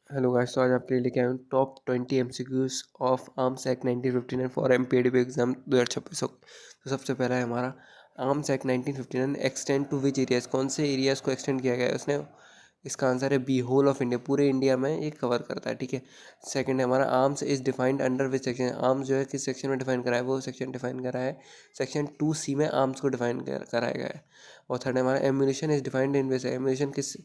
Hello guys, तो आज आपके लिए लेके आया हूँ top 20 MCQs of arms act 1959 for MPDB exam 2026। तो सबसे पहला है हमारा arms act 1959 extend to which areas, कौन से एरियाज को एक्सटेंड किया गया है उसने। इसका आंसर है बी, होल ऑफ इंडिया, पूरे इंडिया में ये कवर करता है। ठीक है। सेकंड है हमारा arms is defined under which section, arms जो है किस सेक्शन में डिफाइन करा है, वो सेक्शन डिफाइन करा है सेक्शन 2C में आर्म्स को डिफाइन कराया गया है। और थर्ड है हमारा ammunition is defined in which, ammunition किस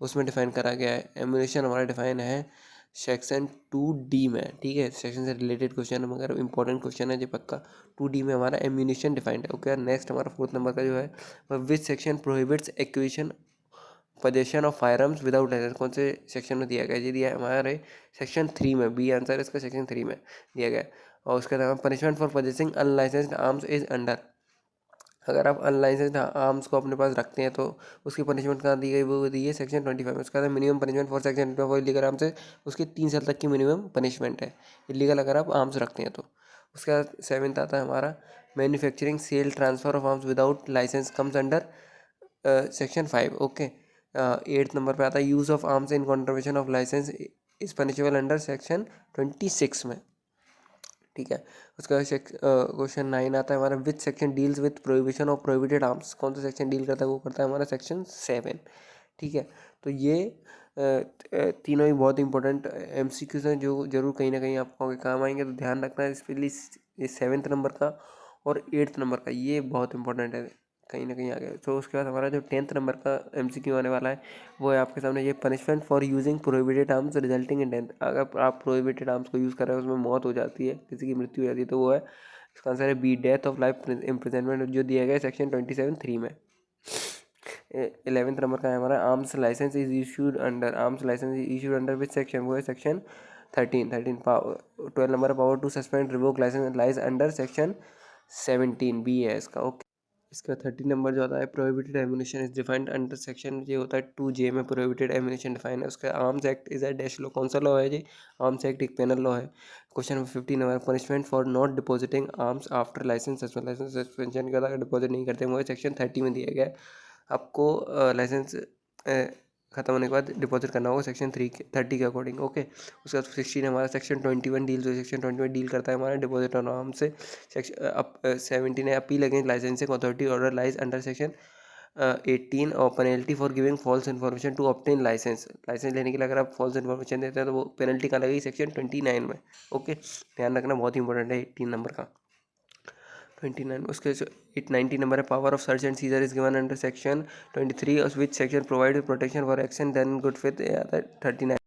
उसमें डिफाइन करा गया है। एम्यूनेशन हमारा डिफाइन है सेक्शन 2D में। ठीक है, सेक्शन से रिलेटेड क्वेश्चन है मगर इंपॉर्टेंट क्वेश्चन है जो पक्का। 2D में हमारा एम्यूनेशन डिफाइंड है। ओके, नेक्स्ट हमारा फोर्थ नंबर का जो है which section prohibits acquisition possession of firearms without licence, कौन से सेक्शन में दिया गया है? ये दिया है हमारे सेक्शन 3 में। बी आंसर है इसका, सेक्शन 3 में दिया गया है। और उसके अलावा punishment for possessing unlicensed arms is under, अगर आप अनलाइसेंस्ड आर्म्स को अपने पास रखते हैं तो उसकी पनिशमेंट कहाँ दी गई, वो दी है सेक्शन 25 में। उसके बाद minimum punishment for section 25 illegal arms है, उसकी 3 साल तक की मिनिमम पनिशमेंट है इलीगल अगर आप आर्म्स रखते हैं तो। उसके बाद सेवन्थ आता है हमारा manufacturing sale transfer of arms without license comes under section 5। Okay. Eighth number पे आता है use of arms in contravention of license is punishable under section 26 में। ठीक है। उसका क्वेश्चन 9 आता है हमारा which section deals with prohibition of prohibited arms, कौन सा सेक्शन डील करता है, वो करता है हमारा सेक्शन 7। ठीक है। तो ये तीनों ही बहुत इंपॉर्टेंट एमसीक्यूज हैं जो जरूर कहीं ना कहीं आपको आगे काम आएंगे, तो ध्यान रखना है स्पेशली ये 7th नंबर का और 8th नंबर का, ये बहुत इंपॉर्टेंट है कहीं ना कहीं आ गया। तो उसके बाद हमारा जो 10th नंबर का एमसीक्यू आने वाला है वो है आपके सामने, ये punishment for using prohibited arms resulting in death, अगर आप प्रोहिबिटेड आर्म्स को यूज़ कर रहे हो उसमें मौत हो जाती है, किसी की मृत्यु हो जाती है, तो वो है इसका आंसर है B, death of life imprisonment, जो दिया गया है सेक्शन 27(3) में। 11th नंबर का है हमारा arms licence is issued under, arms licence is issued under which section, वो है section 13। 12 number power to suspend revoke licence lies under section 17, B है इसका। ओके। इसका 30 नंबर जो आता है prohibited ammunition is defined under section, ये होता है 2J में प्रोहिबिटेड एम्यूनेशन डिफाइन है। उसका arms act is a dash law, कौन सा लॉ है जी? आर्म्स एक्ट एक पेनल लॉ है। Question number 15 number punishment for not depositing arms after licence suspension, licence suspension के बाद अगर डिपॉजिट नहीं करते वो सेक्शन 30 में दिया गया है। आपको लाइसेंस खत्म होने के बाद डिपॉजिट करना होगा सेक्शन 30 के अकॉर्डिंग। ओके। उसके बाद 16 हमारा सेक्शन 21 डील, जो सेक्शन 21 डील करता है हमारा डिपॉजिट ऑन आर्म से। सेक्शन 17 है appeal against licensing authority order lies under section 18 और penalty for giving false information to obtain licence, licence लेने के लिए अगर आप फॉल्स इन्फॉर्मेशन देते हैं तो वो पेनल्टी कहाँ लगेगी, सेक्शन 29 में। ओके, ध्यान रखना बहुत इंपॉर्टेंट है 18 नंबर का। 29 उसके 890 नंबर है power of search and seizure is given under section 23 which section provide protection for action then good faith, 39।